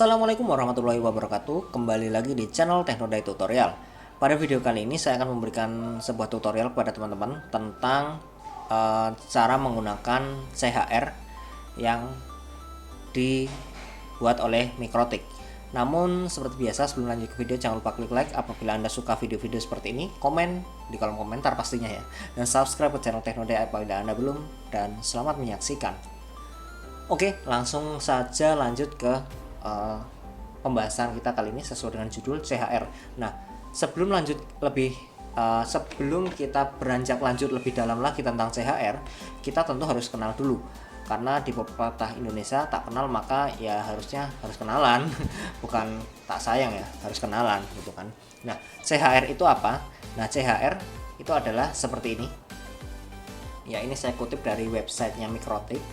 Assalamualaikum warahmatullahi wabarakatuh. Kembali lagi di channel Teknoday Tutorial. Pada video kali ini saya akan memberikan sebuah tutorial kepada teman-teman tentang cara menggunakan CHR yang dibuat oleh Mikrotik. Namun seperti biasa, sebelum lanjut ke video jangan lupa klik like apabila Anda suka video-video seperti ini, komen di kolom komentar pastinya ya, dan subscribe ke channel Teknoday apabila Anda belum, dan selamat menyaksikan. Oke, langsung saja lanjut ke pembahasan kita kali ini sesuai dengan judul CHR. Nah, sebelum kita beranjak lanjut lebih dalam lagi tentang CHR, kita tentu harus kenal dulu. Karena di pepatah Indonesia, tak kenal maka ya harusnya harus kenalan. Bukan tak sayang ya, harus kenalan gitu kan. Nah, CHR itu apa? Nah, CHR itu adalah seperti ini. Ya, ini saya kutip dari websitenya Mikrotik.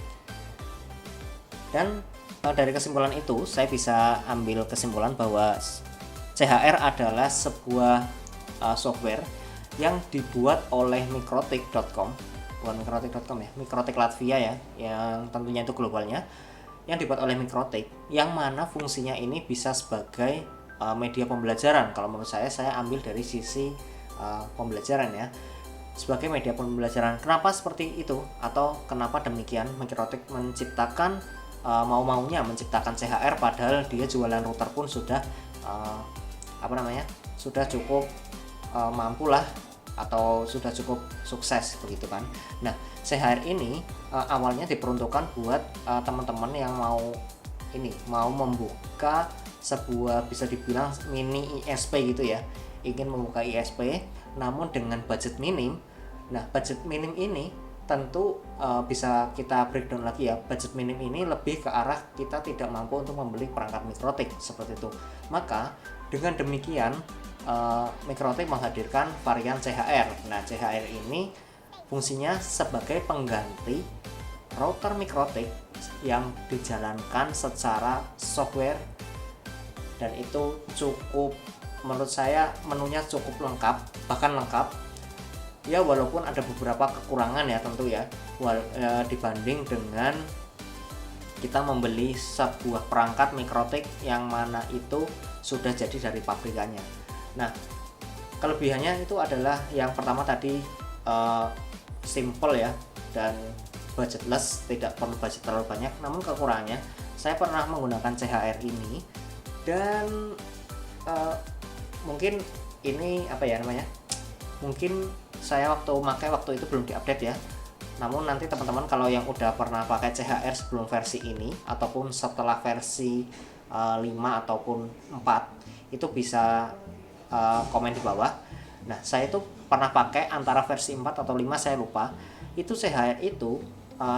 Dan dari kesimpulan itu saya bisa ambil kesimpulan bahwa CHR adalah sebuah software yang dibuat oleh Mikrotik.com, bukan Mikrotik.com ya, Mikrotik Latvia ya, yang tentunya itu globalnya, yang dibuat oleh Mikrotik, yang mana fungsinya ini bisa sebagai media pembelajaran. Kalau menurut saya ambil dari sisi pembelajaran ya, sebagai media pembelajaran. Kenapa seperti itu atau kenapa demikian? Mikrotik menciptakan mau-maunya menciptakan CHR padahal dia jualan router pun sudah sudah cukup mampu lah, atau sudah cukup sukses begitu kan. Nah, CHR ini awalnya diperuntukkan buat teman-teman yang mau membuka sebuah, bisa dibilang mini ISP gitu ya, ingin membuka ISP namun dengan budget minim. Nah, budget minim ini tentu bisa kita breakdown lagi ya. Budget minim ini lebih ke arah kita tidak mampu untuk membeli perangkat Mikrotik seperti itu. Maka dengan demikian Mikrotik menghadirkan varian CHR. Nah, CHR ini fungsinya sebagai pengganti router Mikrotik yang dijalankan secara software, dan itu cukup, menurut saya menunya cukup lengkap, bahkan lengkap ya, walaupun ada beberapa kekurangan ya tentu ya, dibanding dengan kita membeli sebuah perangkat Mikrotik yang mana itu sudah jadi dari pabrikannya. Nah, kelebihannya itu adalah yang pertama tadi, simple ya, dan budgetless, tidak perlu budget terlalu banyak. Namun kekurangannya, saya pernah menggunakan CHR ini dan mungkin ini mungkin saya waktu itu belum diupdate ya. Namun nanti teman-teman kalau yang udah pernah pakai CHR sebelum versi ini ataupun setelah versi 5 ataupun 4, itu bisa komen di bawah. Nah, saya itu pernah pakai antara versi 4 atau 5, saya lupa. Itu CHR itu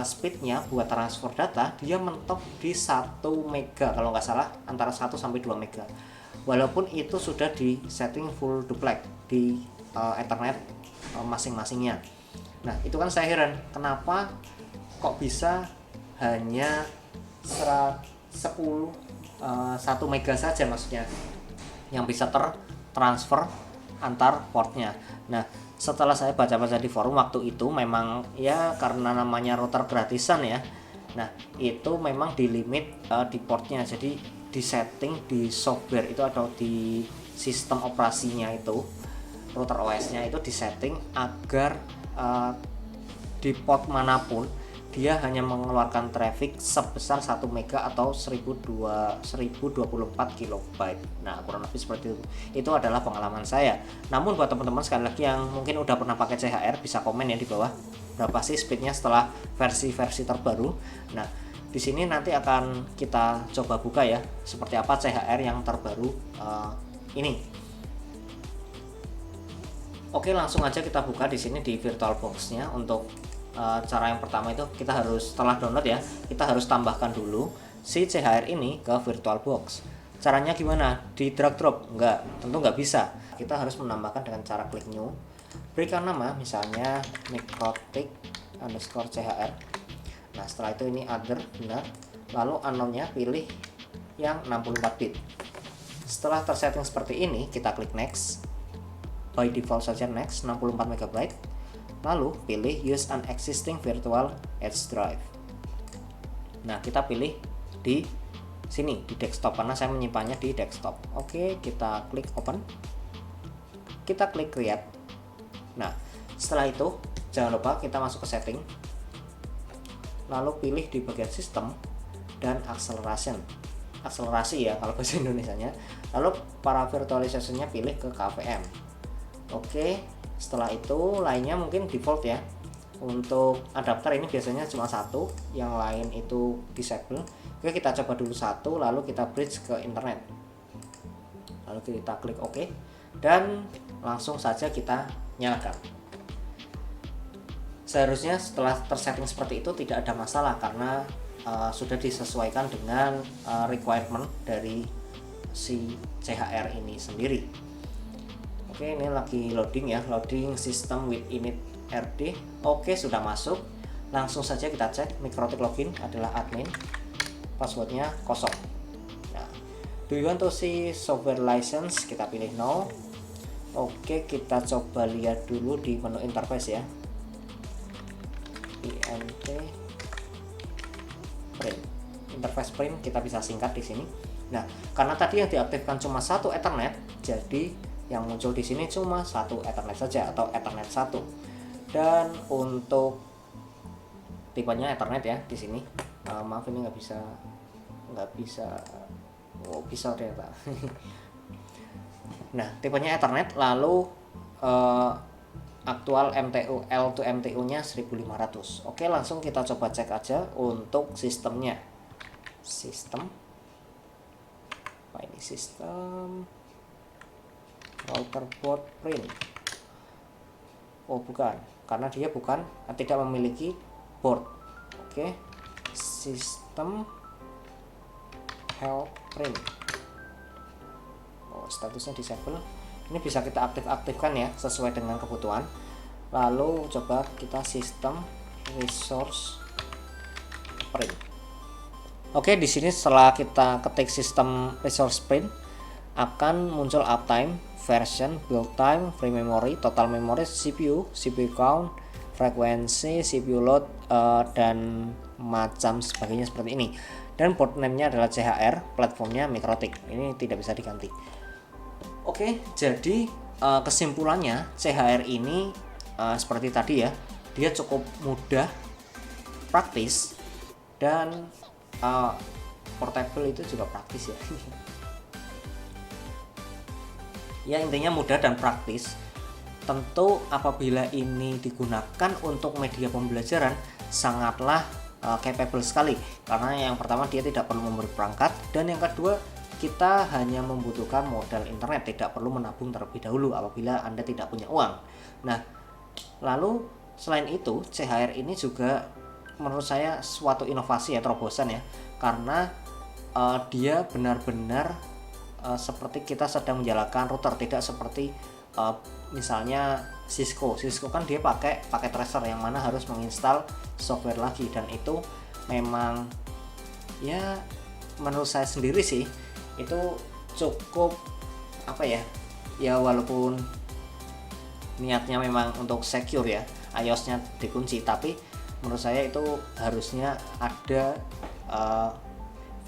speednya buat transfer data dia mentok di 1 mega kalau nggak salah, antara 1 sampai 2 mega. Walaupun itu sudah di setting full duplex di Ethernet masing-masingnya. Nah, itu kan saya heran, kenapa kok bisa hanya 1 mega saja maksudnya yang bisa tertransfer antar portnya. Nah, setelah saya baca-baca di forum waktu itu, memang ya karena namanya router gratisan ya. Nah, itu memang di limit di portnya, jadi di setting di software itu atau di sistem operasinya itu, router OS-nya itu disetting agar di port manapun dia hanya mengeluarkan traffic sebesar 1 mega atau 1024 kilobyte. Nah, kurang lebih seperti itu. Itu adalah pengalaman saya. Namun buat teman-teman sekali lagi yang mungkin udah pernah pakai CHR, bisa komen ya di bawah berapa sih speednya setelah versi-versi terbaru. Nah, di sini nanti akan kita coba buka ya, seperti apa CHR yang terbaru ini. Oke, langsung aja kita buka di sini di VirtualBox-nya. Untuk cara yang pertama itu kita harus, setelah download ya, kita harus tambahkan dulu si CHR ini ke VirtualBox. Caranya gimana? Di drag drop? Enggak, tentu nggak bisa. Kita harus menambahkan dengan cara klik new, berikan nama misalnya Mikrotik_CHR. Nah, setelah itu ini other, benar. Lalu unknown-nya pilih yang 64 bit. Setelah tersetting seperti ini, kita klik next. By default saja next, 64 MB. Lalu pilih use an existing virtual edge drive. Nah, kita pilih di sini di desktop karena saya menyimpannya di desktop. Oke, kita klik open, kita klik create. Nah, setelah itu jangan lupa kita masuk ke setting, lalu pilih di bagian sistem dan akselerasi ya kalau bahasa Indonesianya, lalu para virtualisasinya pilih ke KVM. Oke, setelah itu lainnya mungkin default ya. Untuk adapter ini biasanya cuma satu, yang lain itu disable. Oke, kita coba dulu satu, lalu kita bridge ke internet, lalu kita klik OK, dan langsung saja kita nyalakan. Seharusnya setelah tersetting seperti itu tidak ada masalah karena sudah disesuaikan dengan requirement dari si CHR ini sendiri. Oke, ini lagi loading ya, loading system with init RD. Oke, sudah masuk. Langsung saja kita cek Mikrotik login adalah admin, passwordnya kosong. Nah, do you want to see software license? Kita pilih no. Oke, kita coba lihat dulu di menu interface ya, int print, interface print kita bisa singkat di sini. Nah, karena tadi yang diaktifkan cuma satu Ethernet, jadi yang muncul di sini cuma satu Ethernet saja atau Ethernet 1. Dan untuk tipenya Ethernet ya di sini. Maaf ini nggak bisa. Oh, bisa ternyata. Nah, tipenya Ethernet, lalu aktual MTU L to MTU-nya 1500. Oke, langsung kita coba cek aja untuk sistemnya. Sistem. Apa ini sistem? Router board print. Oh, bukan, karena dia tidak memiliki board. Oke, sistem help print. Oh, statusnya disable. Ini bisa kita aktifkan ya sesuai dengan kebutuhan. Lalu coba kita sistem resource print. Oke, di sini setelah kita ketik sistem resource print akan muncul uptime, version, build time, free memory, total memory, CPU count, frekuensi, CPU load, dan macam sebagainya seperti ini. Dan port name-nya adalah CHR, platformnya Mikrotik. Ini tidak bisa diganti. Oke, jadi kesimpulannya CHR ini seperti tadi ya, dia cukup mudah, praktis, dan portable itu juga praktis ya. Ya, intinya mudah dan praktis. Tentu apabila ini digunakan untuk media pembelajaran sangatlah capable sekali, karena yang pertama dia tidak perlu membeli perangkat, dan yang kedua kita hanya membutuhkan modal internet, tidak perlu menabung terlebih dahulu apabila Anda tidak punya uang. Nah, lalu selain itu CHR ini juga menurut saya suatu inovasi ya, terobosan ya, karena dia benar-benar seperti kita sedang menjalankan router, tidak seperti misalnya Cisco kan dia pakai tracer yang mana harus menginstal software lagi, dan itu memang ya menurut saya sendiri sih itu cukup apa ya, walaupun niatnya memang untuk secure ya, iOS-nya dikunci, tapi menurut saya itu harusnya ada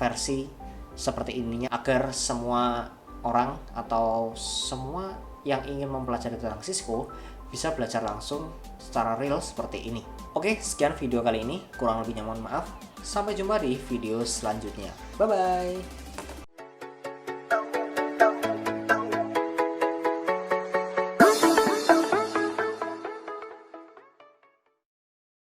versi seperti ininya agar semua orang atau semua yang ingin mempelajari tentang Cisco bisa belajar langsung secara real seperti ini. Oke, sekian video kali ini, kurang lebihnya mohon maaf. Sampai jumpa di video selanjutnya. Bye bye.